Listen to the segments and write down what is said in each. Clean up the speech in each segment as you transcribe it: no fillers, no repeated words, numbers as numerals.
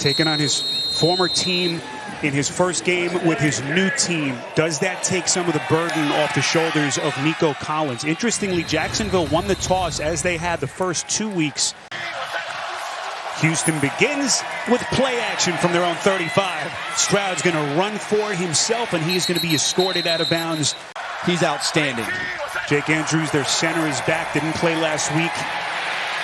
taking on his former team in his first game with his new team. Does that take some of the burden off the shoulders of Nico Collins? Interestingly, Jacksonville won the toss as they had the first 2 weeks. Houston begins with play action from their own 35. Stroud's going to run for it himself, and he's going to be escorted out of bounds. He's outstanding. Jake Andrews, their center, is back. Didn't play last week.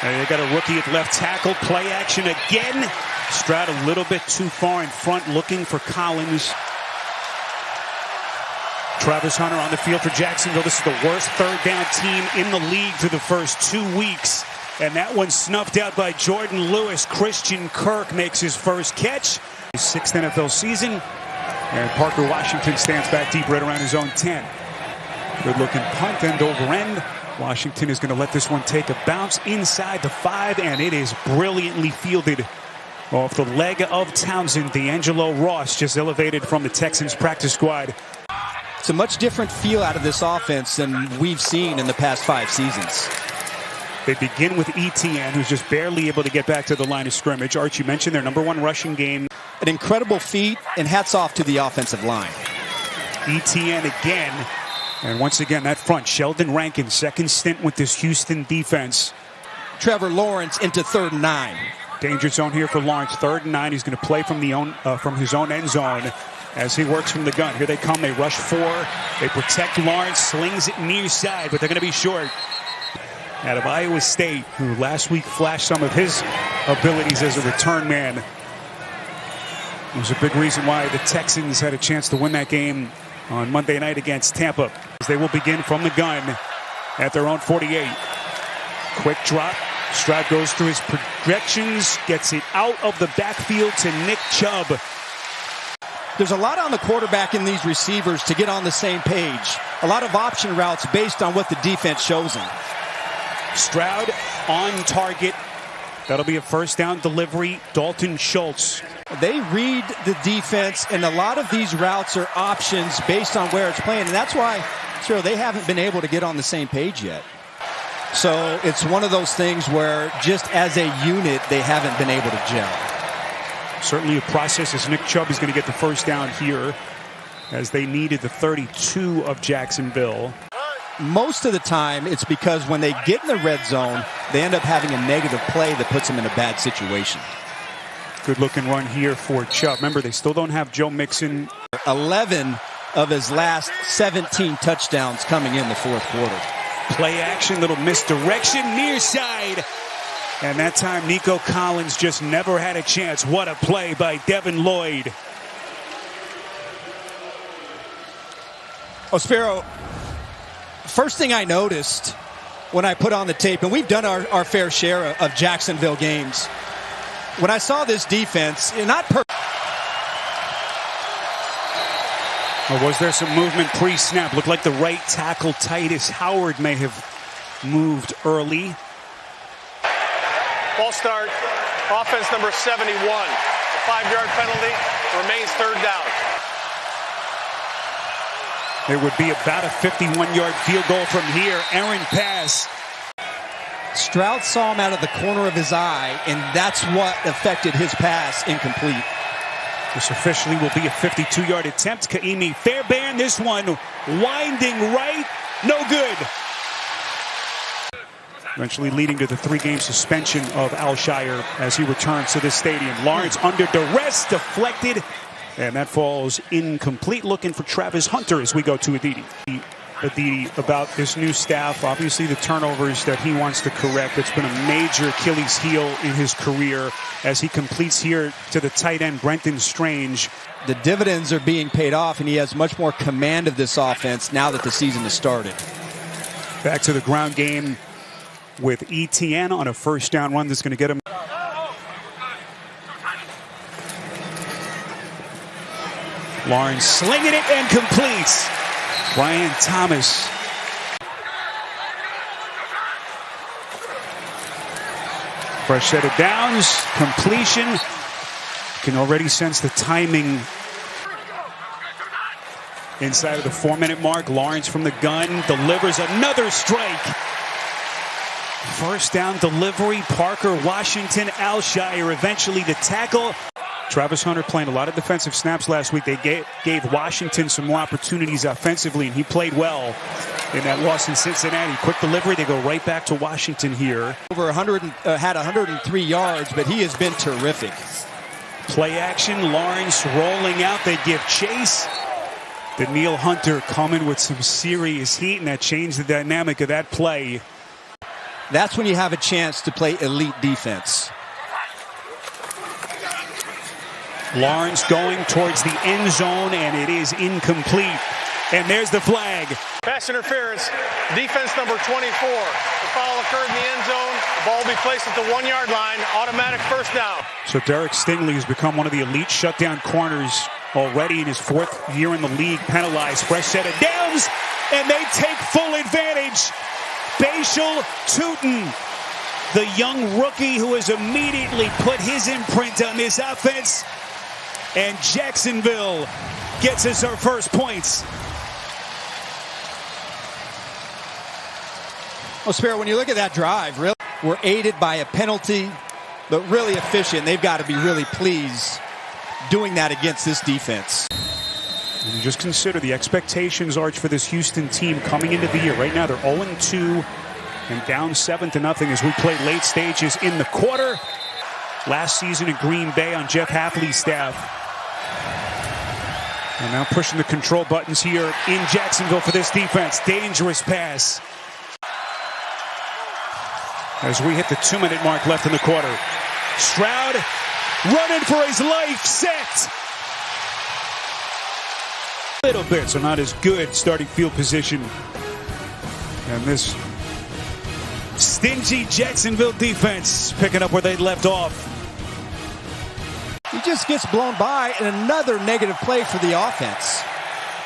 They got a rookie at left tackle. Play action again. Stroud a little bit too far in front, looking for Collins. Travis Hunter on the field for Jacksonville. This is the worst third down team in the league through the first 2 weeks. And that one snuffed out by Jordan Lewis. Christian Kirk makes his first catch. His 6th NFL season. And Parker Washington stands back deep right around his own 10. Good looking punt, end over end. Washington is going to let this one take a bounce inside the 5, and it is brilliantly fielded off the leg of Townsend. D'Angelo Ross just elevated from the Texans practice squad. It's a much different feel out of this offense than we've seen in the past 5 seasons. They begin with Etienne, who's just barely able to get back to the line of scrimmage. Archie mentioned their #1 rushing game. An incredible feat, and hats off to the offensive line. Etienne again. And once again, that front, Sheldon Rankin, second stint with this Houston defense. Trevor Lawrence into 3rd and 9. Danger zone here for Lawrence. 3rd and 9. He's going to play from his own end zone as he works from the gun. Here they come. They rush 4. They protect Lawrence. Slings it near side, but they're going to be short. Out of Iowa State, who last week flashed some of his abilities as a return man. It was a big reason why the Texans had a chance to win that game on Monday night against Tampa. They will begin from the gun at their own 48. Quick drop. Stroud goes through his projections, gets it out of the backfield to Nick Chubb. There's a lot on the quarterback and these receivers to get on the same page. A lot of option routes based on what the defense shows them. Stroud on target. That'll be a first down delivery. Dalton Schultz. They read the defense, and a lot of these routes are options based on where it's playing. And that's why, they haven't been able to get on the same page yet. So it's one of those things where just as a unit, they haven't been able to gel. Certainly a process as Nick Chubb is going to get the first down here as they needed the 32 of Jacksonville. Most of the time, it's because when they get in the red zone, they end up having a negative play that puts them in a bad situation. Good looking run here for Chubb. Remember, they still don't have Joe Mixon. 11 of his last 17 touchdowns coming in the 4th quarter. Play action, little misdirection, near side. And that time, Nico Collins just never had a chance. What a play by Devin Lloyd. Sparrow, first thing I noticed when I put on the tape, and we've done our fair share of Jacksonville games, when I saw this defense, not perfect. Or was there some movement pre-snap? Looked like the right tackle, Titus Howard, may have moved early. Ball start, offense number 71. A 5-yard penalty, remains 3rd down. It would be about a 51-yard field goal from here. Aaron pass. Stroud saw him out of the corner of his eye, and that's what affected his pass incomplete. This officially will be a 52-yard attempt. Kaimi Fairbairn, this one winding right, no good. Eventually leading to the 3-game suspension of Alshire as he returns to this stadium. Lawrence under duress, deflected, and that falls incomplete. Looking for Travis Hunter as we go to Aditi. Aditi about this new staff, obviously the turnovers that he wants to correct. It's been a major Achilles heel in his career as he completes here to the tight end Brenton Strange. The dividends are being paid off, and he has much more command of this offense now that the season has started. Back to the ground game with Etienne on a first down run that's going to get him. Lawrence slinging it and completes. Brian Thomas. Fresh set of downs, completion. You can already sense the timing inside of the 4-minute mark. Lawrence from the gun delivers another strike. First down delivery, Parker Washington, Alshire eventually the tackle. Travis Hunter playing a lot of defensive snaps last week. They gave Washington some more opportunities offensively, and he played well in that loss in Cincinnati. Quick delivery, they go right back to Washington here. Over 100, had 103 yards, but he has been terrific. Play action, Lawrence rolling out. They give chase. Danielle Hunter coming with some serious heat, and that changed the dynamic of that play. That's when you have a chance to play elite defense. Lawrence going towards the end zone, and it is incomplete. And there's the flag. Pass interference, defense number 24. The foul occurred in the end zone. The ball will be placed at the 1-yard line. Automatic first down. So Derek Stingley has become one of the elite shutdown corners already in his 4th year in the league. Penalized, fresh set of downs, and they take full advantage. Bashal Tootin, the young rookie who has immediately put his imprint on this offense. And Jacksonville gets us our first points. Well, Sparrow, when you look at that drive, really, we're aided by a penalty, but really efficient. They've got to be really pleased doing that against this defense. And you just consider the expectations, Arch, for this Houston team coming into the year. Right now, they're 0-2 and down 7-0 as we play late stages in the quarter. Last season in Green Bay on Jeff Hafley's staff. And now pushing the control buttons here in Jacksonville for this defense. Dangerous pass. As we hit the 2-minute mark left in the quarter. Stroud running for his life, set. A little bit, so not as good starting field position. And this stingy Jacksonville defense picking up where they left off. He just gets blown by, and another negative play for the offense.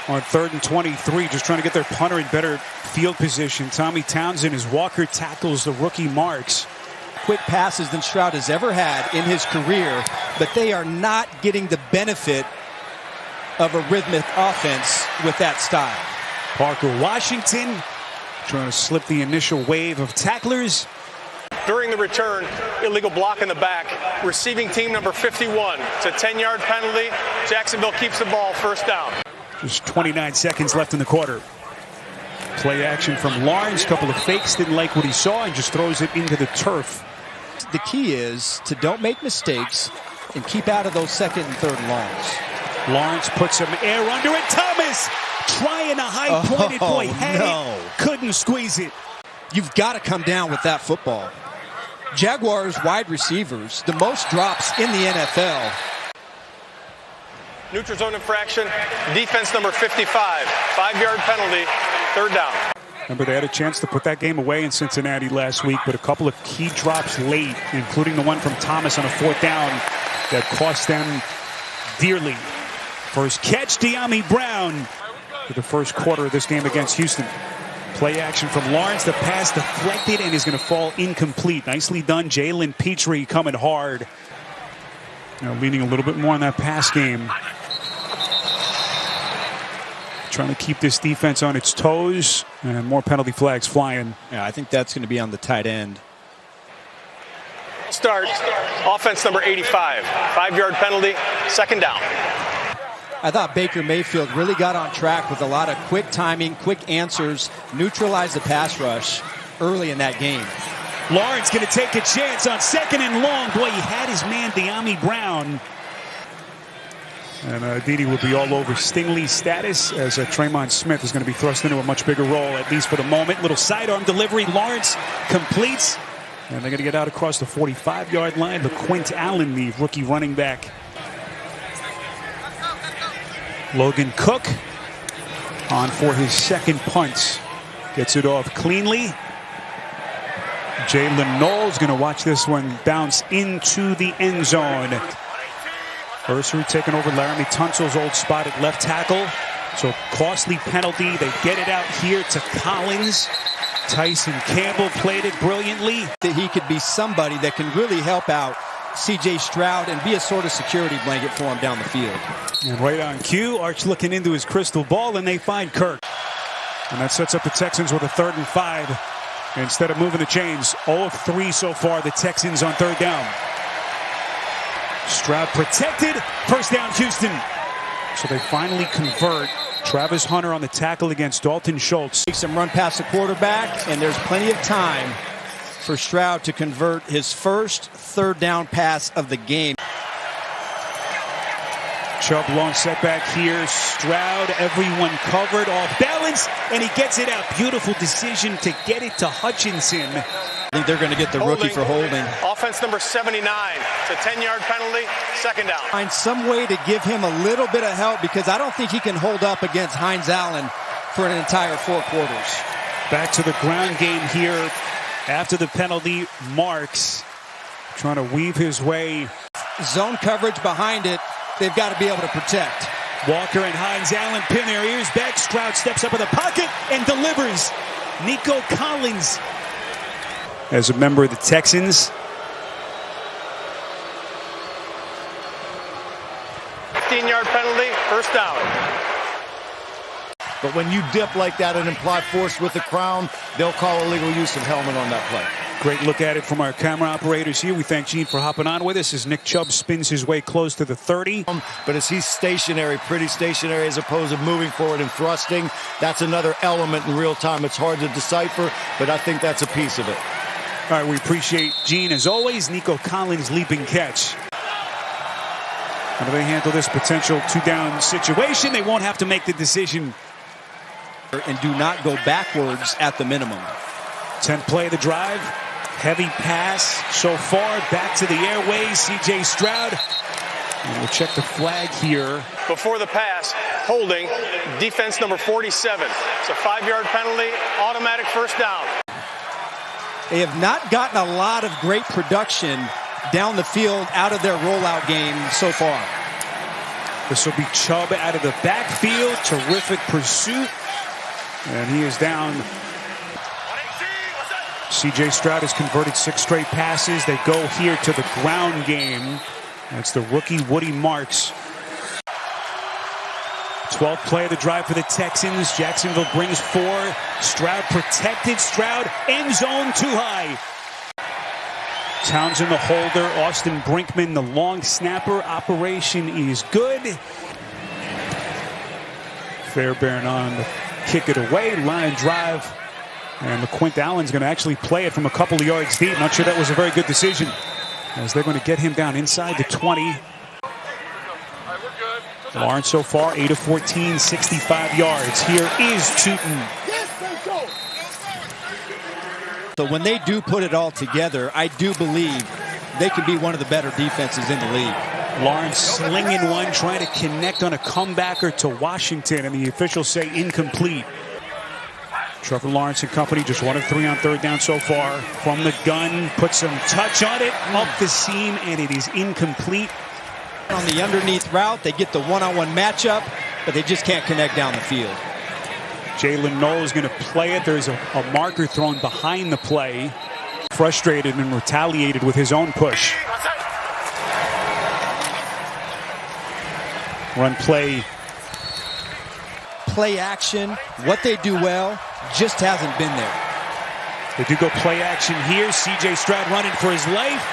On 3rd and 23, just trying to get their punter in better field position. Tommy Townsend as Walker tackles the rookie Marks. Quick passes than Stroud has ever had in his career, but they are not getting the benefit of a rhythmic offense with that style. Parker Washington trying to slip the initial wave of tacklers. During the return, illegal block in the back. Receiving team number 51. It's a 10-yard penalty. Jacksonville keeps the ball, first down. Just 29 seconds left in the quarter. Play action from Lawrence. Couple of fakes, didn't like what he saw, and just throws it into the turf. The key is to don't make mistakes and keep out of those 2nd and 3rd longs. Lawrence puts some air under it. Thomas trying a high-pointed boy. Had it, couldn't squeeze it. You've got to come down with that football. Jaguars wide receivers, the most drops in the NFL. Neutral zone infraction, defense number 55. 5-yard penalty, 3rd down. Remember, they had a chance to put that game away in Cincinnati last week, but a couple of key drops late, including the one from Thomas on a 4th down that cost them dearly. First catch, De'Ami Brown for the first quarter of this game against Houston. Play action from Lawrence. The pass deflected and is going to fall incomplete. Nicely done. Jalen Petrie coming hard. Now leaning a little bit more on that pass game. Trying to keep this defense on its toes, and more penalty flags flying. Yeah, I think that's going to be on the tight end. Start. Offense number 85. 5-yard penalty, 2nd down. I thought Baker Mayfield really got on track with a lot of quick timing, quick answers, neutralized the pass rush early in that game. Lawrence going to take a chance on 2nd and long. Boy, he had his man, De'Ami Brown. And Didi will be all over Stingley's status as Tremon Smith is going to be thrust into a much bigger role, at least for the moment. Little sidearm delivery. Lawrence completes. And they're going to get out across the 45-yard line. LaQuint Allen, the rookie running back. Logan Cook on for his 2nd punt. Gets it off cleanly. Jalen Knowles going to watch this one bounce into the end zone. Ursu taking over Laramie Tunsil's old spot at left tackle. So costly penalty. They get it out here to Collins. Tyson Campbell played it brilliantly. That he could be somebody that can really help out C.J. Stroud and be a sort of security blanket for him down the field. And right on cue, Arch looking into his crystal ball, and they find Kirk. And that sets up the Texans with a 3rd and 5. Instead of moving the chains, 0 of 3 so far, the Texans on 3rd down. Stroud protected. First down, Houston. So they finally convert. Travis Hunter on the tackle against Dalton Schultz. Makes him run past the quarterback, and there's plenty of time for Stroud to convert his first third down pass of the game. Chubb long setback here. Stroud, everyone covered, off balance, and he gets it out. Beautiful decision to get it to Hutchinson. I think they're going to get the rookie for holding. Offense number 79. It's a 10-yard penalty, second down. Find some way to give him a little bit of help, because I don't think he can hold up against Hines Allen for an entire 4 quarters. Back to the ground game here after the penalty. Marks trying to weave his way. Zone coverage behind it. They've got to be able to protect. Walker and Hines Allen pin their ears back. Stroud steps up in the pocket and delivers. Nico Collins, as a member of the Texans. 15-yard penalty, first down. But when you dip like that and imply force with the crown, they'll call illegal use of helmet on that play. Great look at it from our camera operators here. We thank Gene for hopping on with us as Nick Chubb spins his way close to the 30. But as he's stationary, pretty stationary, as opposed to moving forward and thrusting, that's another element in real time. It's hard to decipher, but I think that's a piece of it. All right, we appreciate Gene as always. Nico Collins leaping catch. How do they handle this potential 2-down situation? They won't have to make the decision. And do not go backwards at the minimum. 10th play of the drive. Heavy pass so far. Back to the airways. C.J. Stroud. And we'll check the flag here. Before the pass, holding, defense number 47. It's a 5-yard penalty, automatic first down. They have not gotten a lot of great production down the field out of their rollout game so far. This will be Chubb out of the backfield. Terrific pursuit. And he is down. C.J. Stroud has converted 6 straight passes. They go here to the ground game. That's the rookie Woody Marks. 12th play of the drive for the Texans. Jacksonville brings 4. Stroud protected. Stroud end zone too high. Townsend the holder. Austin Brinkman the long snapper. Operation is good. Fairbairn on the kick it away. Line drive. And LaQuint Allen's going to actually play it from a couple of yards deep. Not sure that was a very good decision, as they're going to get him down inside the 20. Lawrence so far 8 of 14, 65 yards. Here is Tootin. So when they do put it all together, I do believe they could be one of the better defenses in the league. Lawrence slinging one, trying to connect on a comebacker to Washington, and the officials say incomplete. Trevor Lawrence and company just 1 of 3 on third down so far. From the gun, put some touch on it, up the seam, and it is incomplete. On the underneath route, they get the one-on-one matchup, but they just can't connect down the field. Jalen Knowles going to play it. There's a marker thrown behind the play. Frustrated and retaliated with his own push. Run play. Play action, what they do well, just hasn't been there. They do go play action here. C.J. Stroud running for his life.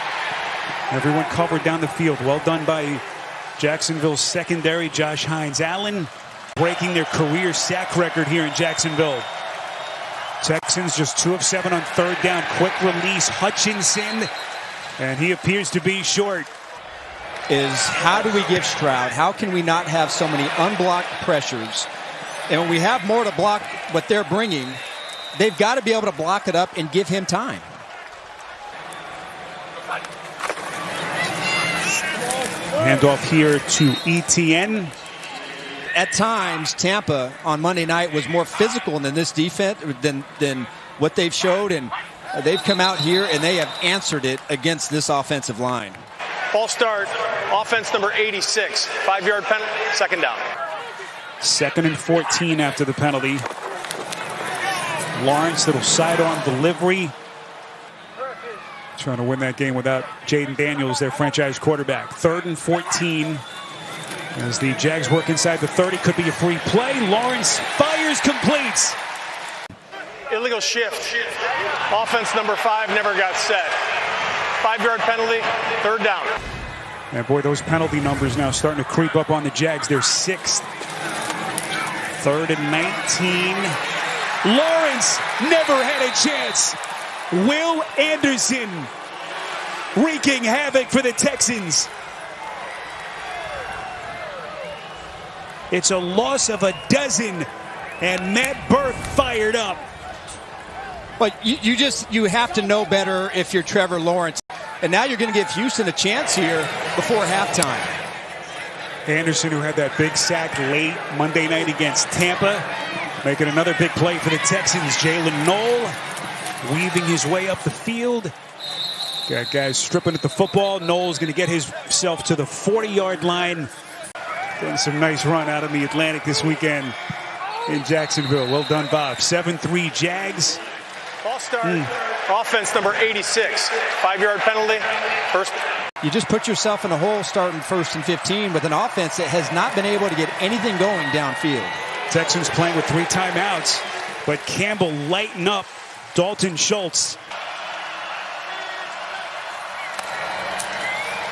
Everyone covered down the field. Well done by Jacksonville's secondary, Josh Hines Allen, breaking their career sack record here in Jacksonville. Texans just 2 of 7 on third down. Quick release, Hutchinson, and he appears to be short. Is how do we give Stroud? How can we not have so many unblocked pressures? And when we have more to block what they're bringing, they've got to be able to block it up and give him time. Handoff here to ETN. At times, Tampa on Monday night was more physical than this defense, than what they've showed, and they've come out here and they have answered it against this offensive line. False start, offense number 86, 5-yard penalty, second down. 2nd and 14 after the penalty. Lawrence, little sidearm delivery. Trying to win that game without Jaden Daniels, their franchise quarterback. 3rd and 14. As the Jags work inside the 30, could be a free play. Lawrence fires, completes. Illegal shift. Offense number 5 never got set. 5-yard penalty, third down. And boy, those penalty numbers now starting to creep up on the Jags. They're 6th. 3rd and 19. Lawrence never had a chance. Will Anderson wreaking havoc for the Texans. It's a loss of a dozen, and Matt Burke fired up. But you have to know better if you're Trevor Lawrence. And now you're going to give Houston a chance here before halftime. Anderson, who had that big sack late Monday night against Tampa, making another big play for the Texans. Jalen Knoll weaving his way up the field. Got guys stripping at the football. Knoll's going to get himself to the 40-yard line. Getting some nice run out of the Atlantic this weekend in Jacksonville. Well done, Bob. 7-3 Jags. Ball start. Offense number 86. 5-yard penalty. First. You just put yourself in a hole starting 1st and 15 with an offense that has not been able to get anything going downfield. Texans playing with 3 timeouts, but Campbell lighting up Dalton Schultz.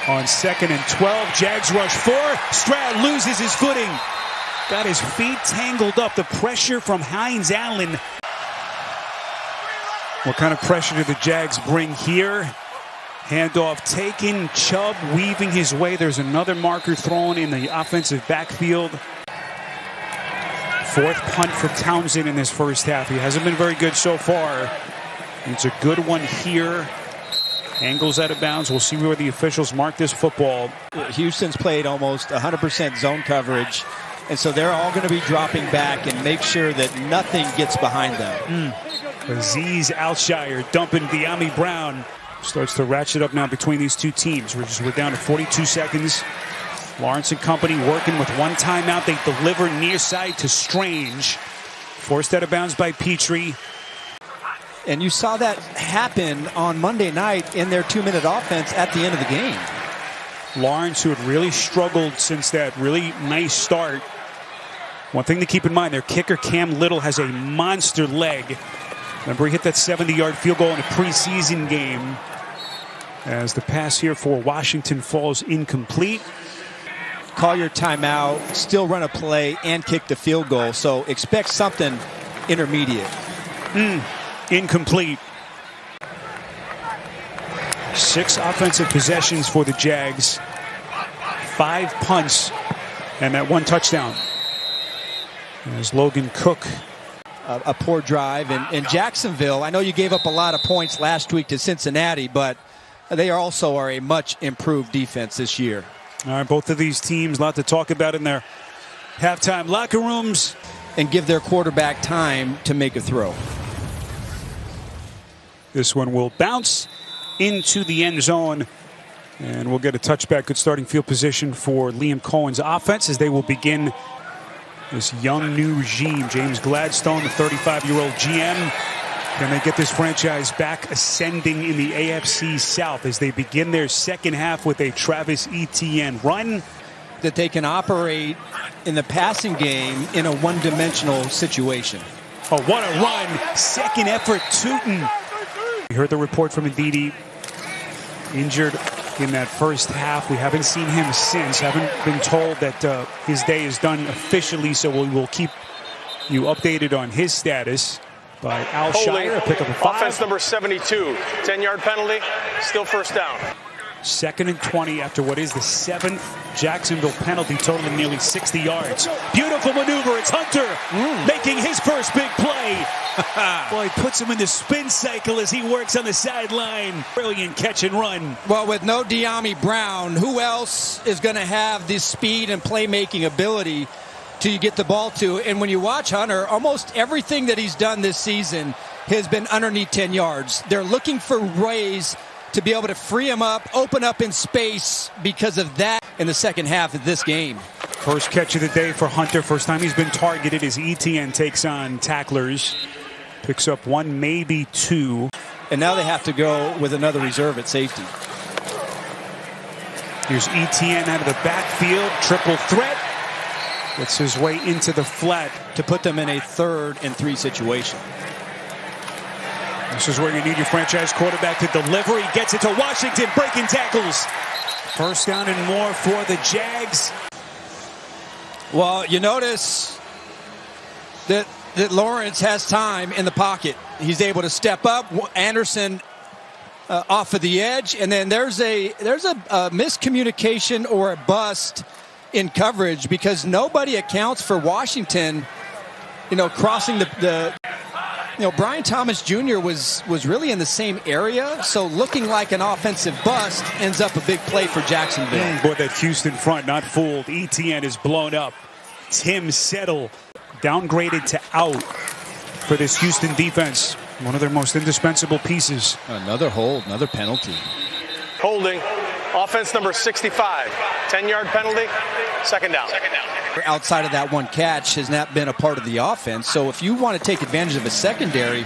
On 2nd and 12, Jags rush 4. Stroud loses his footing. Got his feet tangled up. The pressure from Hines Allen. What kind of pressure do the Jags bring here? Handoff taken. Chubb weaving his way. There's another marker thrown in the offensive backfield. 4th punt for Townsend in this first half. He hasn't been very good so far. It's a good one here. Angles out of bounds. We'll see where the officials mark this football. Houston's played almost 100% zone coverage, and so they're all going to be dropping back and make sure that nothing gets behind them. Azeez Alshire dumping De'Ami Brown. Starts to ratchet up now between these two teams. We're down to 42 seconds. Lawrence and company working with 1 timeout. They deliver near side to Strange. Forced out of bounds by Petrie. And you saw that happen on Monday night in their 2-minute offense at the end of the game. Lawrence, who had really struggled since that really nice start. One thing to keep in mind, their kicker Cam Little has a monster leg. Remember, he hit that 70-yard field goal in a preseason game. As the pass here for Washington falls incomplete. Call your timeout, still run a play, and kick the field goal. So expect something intermediate. Incomplete. 6 offensive possessions for the Jags. 5 punts and that 1 touchdown. As Logan Cook. A poor drive. And Jacksonville, I know you gave up a lot of points last week to Cincinnati, but they also are a much improved defense this year. All right, both of these teams, a lot to talk about in their halftime locker rooms. And give their quarterback time to make a throw. This one will bounce into the end zone. And we'll get a touchback. Good starting field position for Liam Cohen's offense as they will begin this young new regime. James Gladstone, the 35-year-old GM. Can they get this franchise back ascending in the AFC South as they begin their second half with a Travis Etienne run? That they can operate in the passing game in a one-dimensional situation. Oh, what a run. Second effort, Tootin. We heard the report from Ndidi. Injured in that first half. We haven't seen him since. Haven't been told that his day is done officially, so we will keep you updated on his status. By Alshire, pick up a 5. Offense number 72. 10-yard penalty. Still first down. 2nd and 20 after what is the 7th Jacksonville penalty, totaling nearly 60 yards. Beautiful maneuver. It's Hunter making his first big play. Boy, he puts him in the spin cycle as he works on the sideline. Brilliant catch and run. Well, with no De'Ami Brown, who else is going to have this speed and playmaking ability to get the ball to? And when you watch Hunter, almost everything that he's done this season has been underneath 10 yards. They're looking for ways to be able to free him up, open up in space because of that in the second half of this game. First catch of the day for Hunter. First time he's been targeted as Etienne takes on tacklers. Picks up 1, maybe 2. And now they have to go with another reserve at safety. Here's Etienne out of the backfield. Triple threat. Gets his way into the flat to put them in a 3rd and 3 situation. This is where you need your franchise quarterback to deliver. He gets it to Washington, breaking tackles. First down and more for the Jags. Well, you notice that Lawrence has time in the pocket. He's able to step up. Anderson off of the edge, and then there's a miscommunication or a bust in coverage because nobody accounts for Washington, crossing Brian Thomas Jr. was really in the same area, so looking like an offensive bust ends up a big play for Jacksonville. Boy, that Houston front not fooled. ETN is blown up. Tim Settle downgraded to out for this Houston defense. One of their most indispensable pieces. Another hold, another penalty. Holding. Offense number 65. 10-yard penalty. Second down. Outside of that one catch has not been a part of the offense. So if you want to take advantage of a secondary,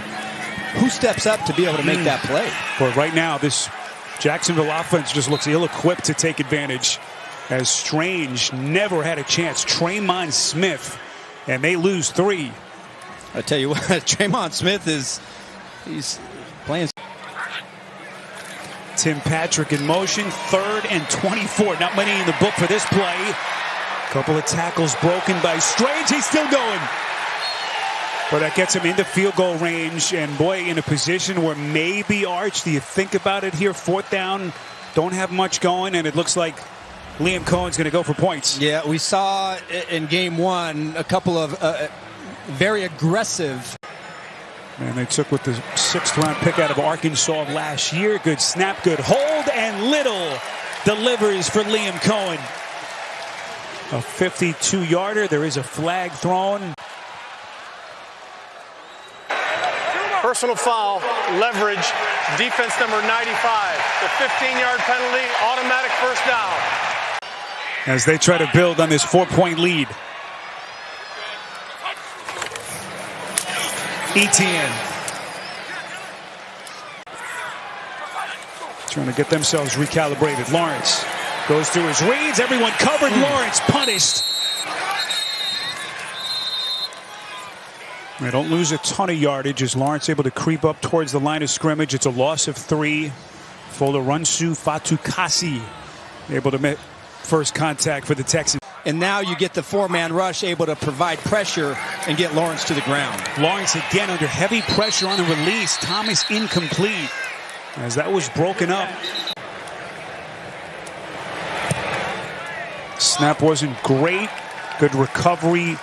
who steps up to be able to make that play? Well, right now, this Jacksonville offense just looks ill-equipped to take advantage, as Strange never had a chance. Tremon Smith, and they lose 3. I tell you what, Tremon Smith he's playing. Tim Patrick in motion, 3rd and 24. Not many in the book for this play. Couple of tackles broken by Strange. He's still going. But that gets him into field goal range. And boy, in a position where maybe, Arch, do you think about it here? 4th down, don't have much going, and it looks like Liam Cohen's going to go for points. Yeah, we saw in game 1 a couple of very aggressive. And they took with the 6th round pick out of Arkansas last year. Good snap, good hold, and Little delivers for Liam Cohen. A 52-yarder. There is a flag thrown. Personal foul, leverage, defense number 95. The 15-yard penalty, automatic first down. As they try to build on this 4-point lead. ETN trying to get themselves recalibrated. Lawrence goes through his reads. Everyone covered. Lawrence punished. They don't lose a ton of yardage as Lawrence able to creep up towards the line of scrimmage. It's a loss of 3. Folaronsu Fatukasi able to make first contact for the Texans. And now you get the 4-man rush able to provide pressure and get Lawrence to the ground. Lawrence again under heavy pressure on the release. Thomas incomplete as that was broken up. Snap wasn't great. Good recovery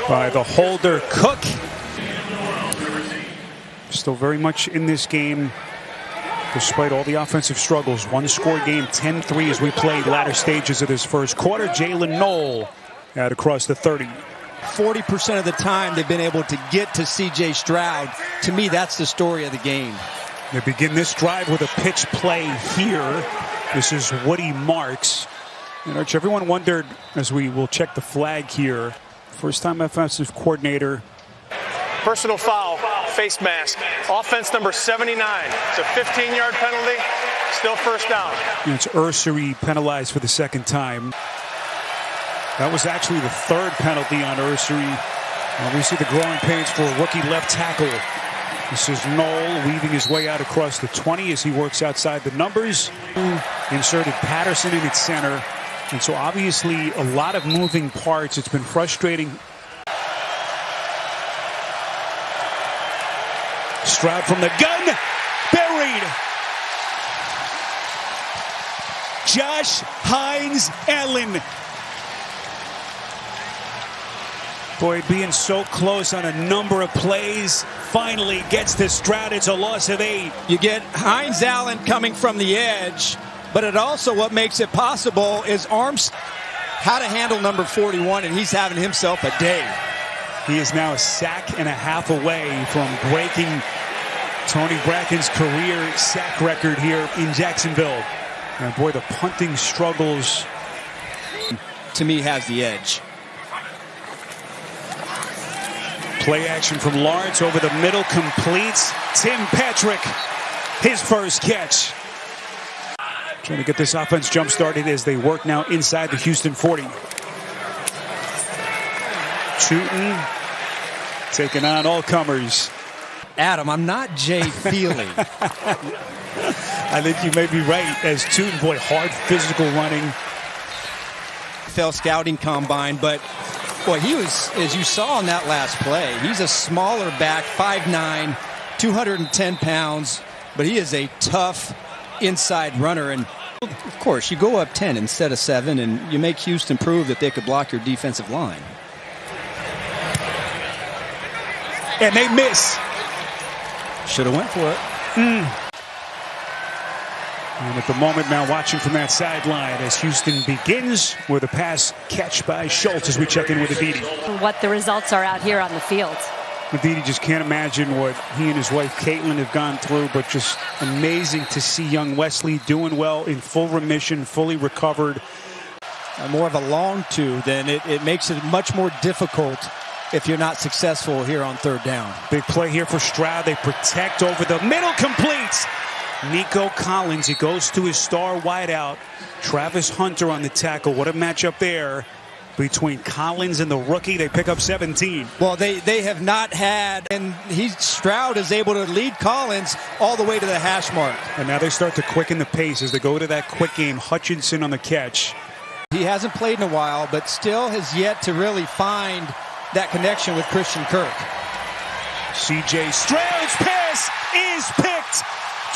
by the holder Cook. Still very much in this game despite all the offensive struggles. 1-score game, 10-3 as we played latter stages of this first quarter. Jalen Knoll out across the 30. 40% of the time they've been able to get to C.J. Stroud. To me, that's the story of the game. They begin this drive with a pitch play here. This is Woody Marks. And Arch, everyone wondered, as we will check the flag here, first-time offensive coordinator. Personal foul, face mask. Offense number 79. It's a 15-yard penalty. Still first down. And it's Ursary penalized for the 2nd time. That was actually the 3rd penalty on Ursary. We see the growing pains for a rookie left tackle. This is Knoll weaving his way out across the 20 as he works outside the numbers. Inserted Patterson in its center. And so obviously a lot of moving parts. It's been frustrating. Stroud from the gun. Buried. Josh Hines Allen. Boy, being so close on a number of plays. Finally gets to Stroud. It's a loss of 8. You get Hines Allen coming from the edge, but it also what makes it possible is arms how to handle number 41, and he's having himself a day. He is now a sack and a half away from breaking Tony Bracken's career sack record here in Jacksonville. And boy, the punting struggles. To me, has the edge. Play action from Lawrence over the middle, completes. Tim Patrick, his first catch. Trying to get this offense jump-started as they work now inside the Houston 40. Tootin taking on all comers. Adam, I'm not Jay Feely. I think you may be right. As Tootin, boy, hard physical running. Fell scouting combine, but boy, he was, as you saw in that last play, he's a smaller back, 5'9", 210 pounds, but he is a tough inside runner. And of course, you go up 10 instead of 7, and you make Houston prove that they could block your defensive line. And they miss. Should have went for it. And at the moment now watching from that sideline as Houston begins with a pass catch by Schultz as we check in with Aditi. What the results are out here on the field. Aditi just can't imagine what he and his wife Caitlin have gone through, but just amazing to see young Wesley doing well, in full remission, fully recovered. More of a long two, then it makes it much more difficult if you're not successful here on third down. Big play here for Stroud. They protect over the middle, completes. Nico Collins, he goes to his star wideout. Travis Hunter on the tackle. What a matchup there between Collins and the rookie. They pick up 17. Well, they have not had, and Stroud is able to lead Collins all the way to the hash mark. And now they start to quicken the pace as they go to that quick game. Hutchinson on the catch. He hasn't played in a while, but still has yet to really find that connection with Christian Kirk. C.J. Stroud's pass is picked.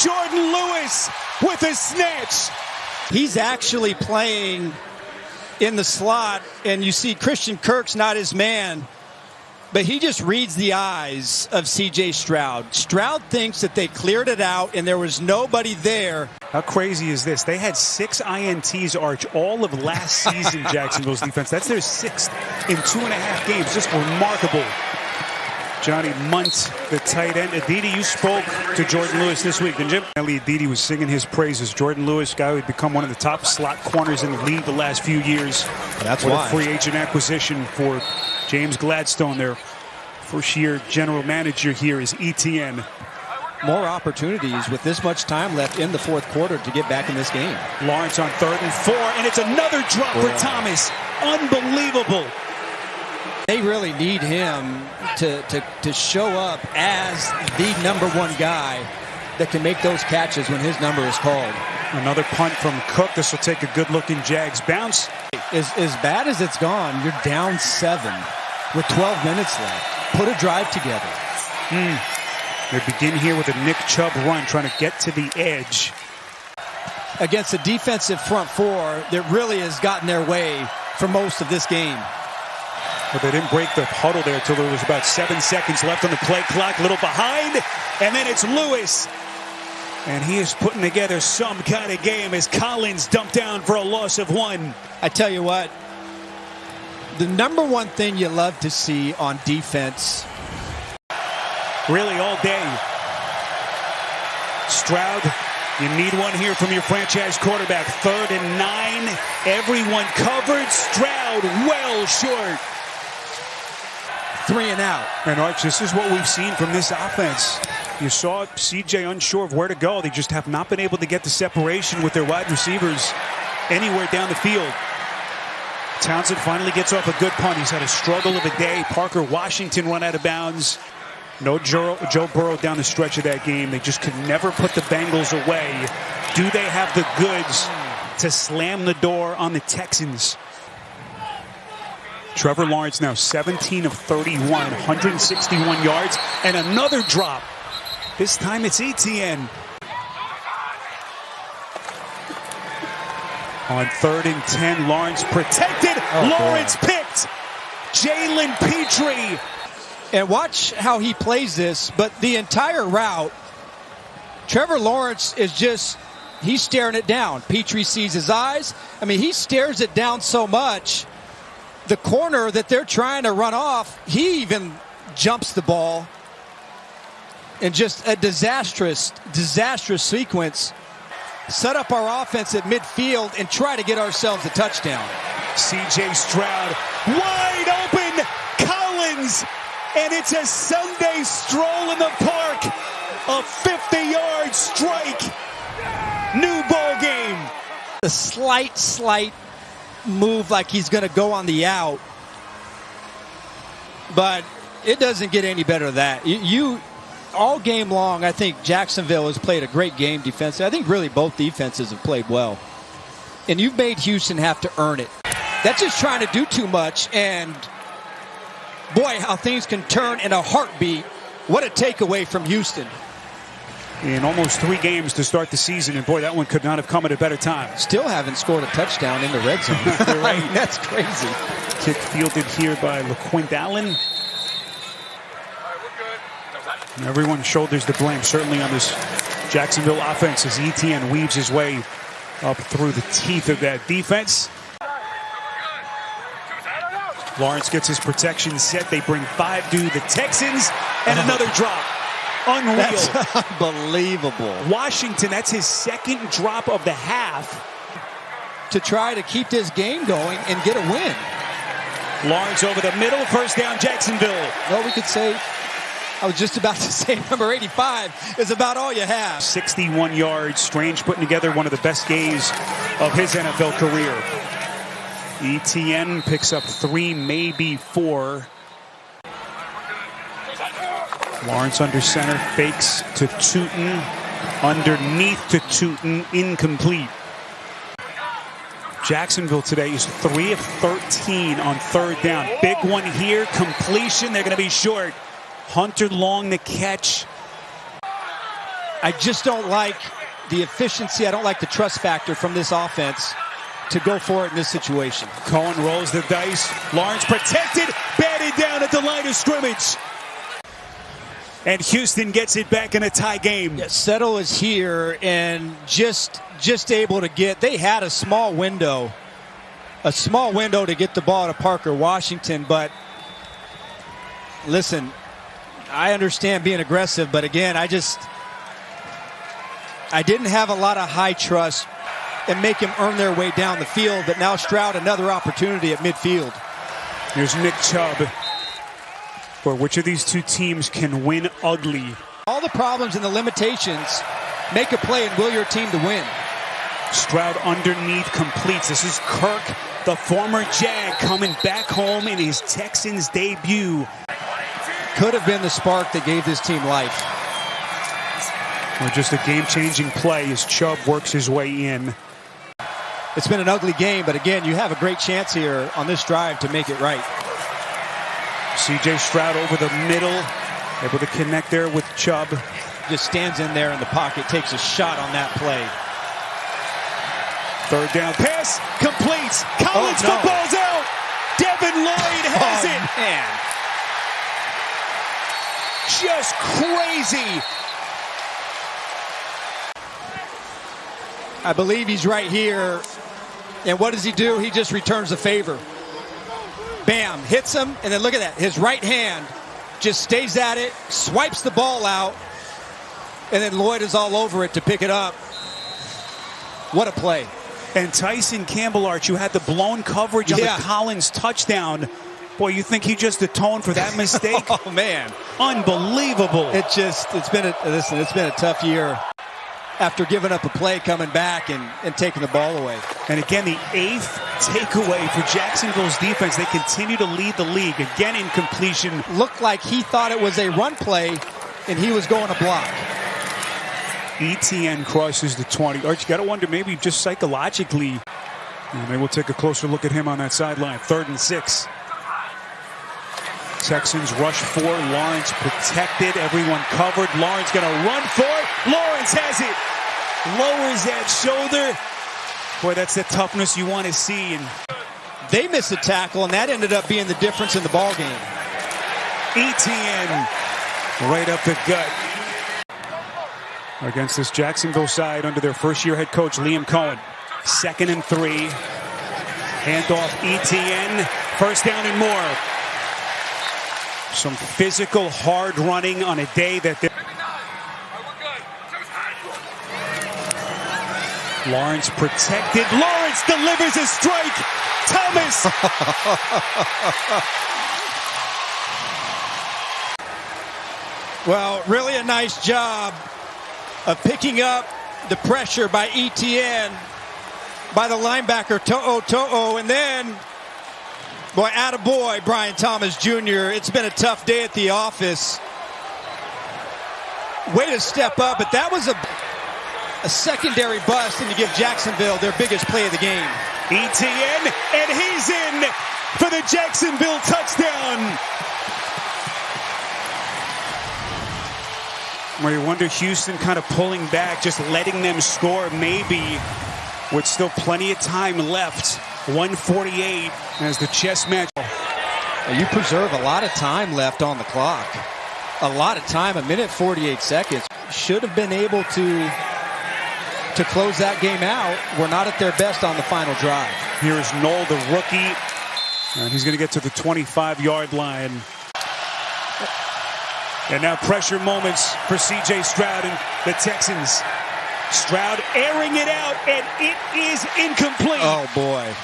Jordan Lewis with a snatch. He's actually playing in the slot, and you see Christian Kirk's not his man, but he just reads the eyes of C.J. Stroud. Stroud thinks that they cleared it out and there was nobody there. How crazy is this? They had 6 INTs, Arch, all of last season, Jacksonville's defense. That's their 6th in 2.5 games. Just remarkable. Johnny Munt, the tight end. Aditi, you spoke to Jordan Lewis this week, didn't you? Ellie Aditi was singing his praises. Jordan Lewis, guy who had become one of the top slot corners in the league the last few years. That's what why. A free agent acquisition for James Gladstone, their first-year general manager here is ETN. More opportunities with this much time left in the fourth quarter to get back in this game. Lawrence on 3rd and 4, and it's another drop for Thomas. Unbelievable. They really need him to show up as the #1 guy that can make those catches when his number is called. Another punt from Cook. This will take a good-looking Jags bounce. As bad as it's gone, you're down 7 with 12 minutes left. Put a drive together. They begin here with a Nick Chubb run, trying to get to the edge. Against a defensive front four that really has gotten their way for most of this game. But they didn't break the huddle there until there was about 7 seconds left on the play clock. A little behind, and then it's Lewis. And he is putting together some kind of game as Collins dumped down for a loss of 1. I tell you what, the #1 thing you love to see on defense, really all day. Stroud, you need one here from your franchise quarterback. 3rd and 9. Everyone covered. Stroud well short. 3 and out. And Arch, this is what we've seen from this offense. You saw CJ unsure of where to go. They just have not been able to get the separation with their wide receivers anywhere down the field. Townsend finally gets off a good punt. He's had a struggle of a day. Parker Washington run out of bounds. No Joe Burrow down the stretch of that game. They just could never put the Bengals away. Do they have the goods to slam the door on the Texans? Trevor Lawrence now 17 of 31, 161 yards, and another drop. This time it's ETN. On 3rd and 10, Lawrence protected. Lawrence picked. Jalen Petrie. And watch how he plays this, but the entire route, Trevor Lawrence is just, he's staring it down. Petrie sees his eyes. I mean, he stares it down so much. The corner that they're trying to run off, he even jumps the ball. And just a disastrous sequence. Set up our offense at midfield and try to get ourselves a touchdown. C.J. Stroud, wide open, Collins, and it's a Sunday stroll in the park. A 50-yard strike. New ball game. A slight move like he's going to go on the out. But it doesn't get any better than that. all game long, I think Jacksonville has played a great game defensively. I think really both defenses have played well. And you've made Houston have to earn it. That's just trying to do too much. And boy, how things can turn in a heartbeat. What a takeaway from Houston. In almost 3 games to start the season, and boy, that one could not have come at a better time. Still haven't scored a touchdown in the red zone. Right. I mean, that's crazy. Kick fielded here by LaQuint Allen. And everyone shoulders the blame, certainly on this Jacksonville offense, as Etienne weaves his way up through the teeth of that defense. Lawrence gets his protection set. They bring 5 to the Texans, and another drop. Unreal. That's unbelievable. Washington, that's his 2nd drop of the half. To try to keep this game going and get a win. Lawrence over the middle, first down Jacksonville. Well, we could say, I was just about to say number 85 is about all you have. 61 yards. Strange putting together one of the best games of his NFL career. Etienne picks up 3, maybe 4. Lawrence under center, fakes to Tootin. Underneath to Tootin, incomplete. Jacksonville today is 3 of 13 on 3rd down. Big one here, completion. They're going to be short. Hunter Long the catch. I just don't like the efficiency. I don't like the trust factor from this offense to go for it in this situation. Cohen rolls the dice. Lawrence protected, batted down at the line of scrimmage. And Houston gets it back in a tie game. Yeah, Settle is here and just able to get, they had a small window to get the ball to Parker Washington, but listen, I understand being aggressive, but again, I didn't have a lot of high trust and make him earn their way down the field, but now Stroud another opportunity at midfield. Here's Nick Chubb. For which of these 2 teams can win ugly? All the problems and the limitations make a play and will your team to win. Stroud underneath completes. This is Kirk, the former Jag, coming back home in his Texans debut. Could have been the spark that gave this team life. Or just a game-changing play as Chubb works his way in. It's been an ugly game, but again, you have a great chance here on this drive to make it right. C.J. Stroud over the middle, able to connect there with Chubb. Just stands in there in the pocket, takes a shot on that play. 3rd down pass, completes. Collins, football's out. Devin Lloyd has it. Man. Just crazy. I believe he's right here. And what does he do? He just returns the favor. Bam, hits him, and then look at that. His right hand just stays at it, swipes the ball out, and then Lloyd is all over it to pick it up. What a play. And Tyson Campbell, Arch, you had the blown coverage on the Collins touchdown. Boy, you think he just atoned for that mistake? Oh, man. Unbelievable. It's been a tough year after giving up a play, coming back and taking the ball away. And again, the 8th takeaway for Jacksonville's defense. They continue to lead the league. Again, incompletion. Looked like he thought it was a run play, and he was going to block. Etienne crosses the 20. Arch, you got to wonder, maybe just psychologically. Maybe we'll take a closer look at him on that sideline. 3rd and 6. Texans rush 4. Lawrence protected. Everyone covered. Lawrence going to run for it. Lawrence has it. Lowers that shoulder. Boy, that's the toughness you want to see. And they missed a tackle, and that ended up being the difference in the ball game. Etienne right up the gut. Against this Jacksonville side under their first-year head coach, Liam Cohen. 2nd and 3. Handoff Etienne. First down and more. Some physical, hard running on a day that Lawrence protected. Lawrence delivers a strike. Thomas. Well, really a nice job of picking up the pressure by Etienne, by the linebacker To'o, and then, boy, attaboy, Brian Thomas Jr. It's been a tough day at the office. Way to step up, but that was a secondary bust, and to give Jacksonville their biggest play of the game. ETN, and he's in for the Jacksonville touchdown. Where you wonder Houston kind of pulling back, just letting them score maybe with still plenty of time left. 1:48 as the chess match. You preserve a lot of time left on the clock. A lot of time, 1:48 seconds. Should have been able to close that game out. We're not at their best on the final drive. Here is Knoll, the rookie. And he's going to get to the 25-yard line. And now pressure moments for C.J. Stroud and the Texans. Stroud airing it out, and it is incomplete. Oh, boy.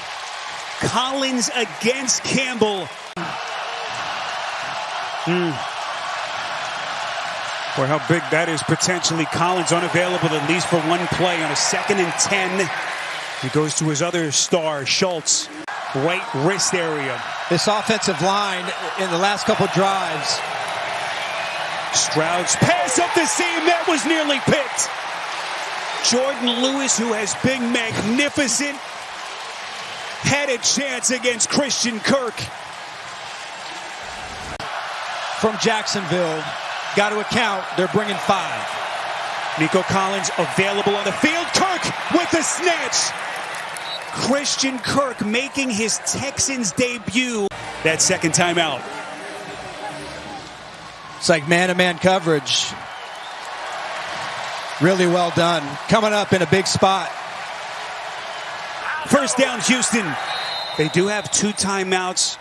Collins against Campbell. Boy, how big that is potentially. Collins unavailable at least for one play on a 2nd and 10. He goes to his other star, Schultz. Right wrist area. This offensive line in the last couple drives. Stroud's pass up the seam. That was nearly picked. Jordan Lewis, who has been magnificent, had a chance against Christian Kirk. From Jacksonville, got to account, they're bringing 5. Nico Collins available on the field. Kirk with the snatch. Christian Kirk making his Texans debut. That second timeout. It's like man-to-man coverage. Really well done. Coming up in a big spot. First down, Houston. They do have 2 timeouts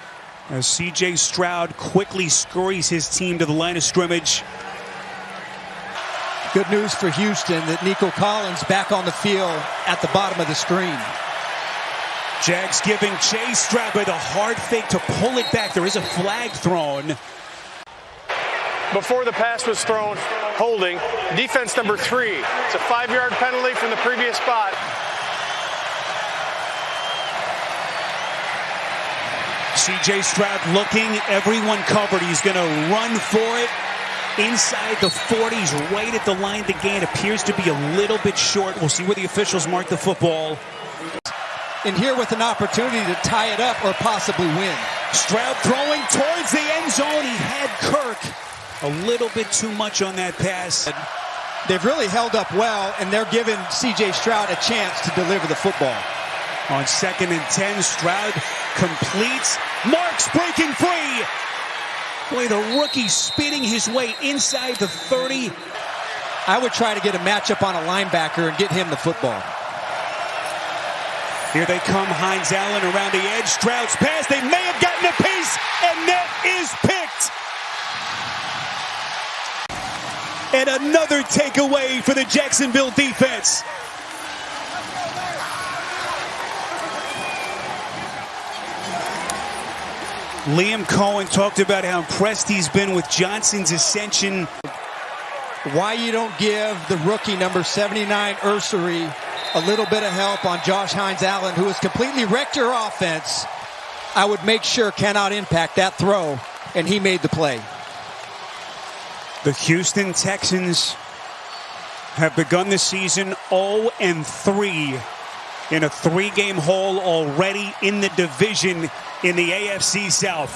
as C.J. Stroud quickly scurries his team to the line of scrimmage. Good news for Houston that Nico Collins back on the field at the bottom of the screen. Jags giving chase. Stroud with a hard fake to pull it back. There is a flag thrown. Before the pass was thrown, holding. Defense number 3. It's a 5-yard penalty from the previous spot. C.J. Stroud looking, everyone covered. He's going to run for it inside the 40s, right at the line to gain. Appears to be a little bit short. We'll see where the officials mark the football. And here with an opportunity to tie it up or possibly win. Stroud throwing towards the end zone. He had Kirk. A little bit too much on that pass. They've really held up well, and they're giving C.J. Stroud a chance to deliver the football. On 2nd and 10, Stroud completes. Marks breaking free. Boy, the rookie spinning his way inside the 30. I would try to get a matchup on a linebacker and get him the football. Here they come, Hines Allen around the edge. Stroud's pass. They may have gotten a piece, and that is picked. And another takeaway for the Jacksonville defense. Liam Cohen talked about how impressed he's been with Johnson's ascension. Why you don't give the rookie number 79, Ursery, a little bit of help on Josh Hines Allen, who has completely wrecked your offense. I would make sure cannot impact that throw, and he made the play. The Houston Texans have begun the season 0-3 in a 3-game hole already in the division in the AFC South.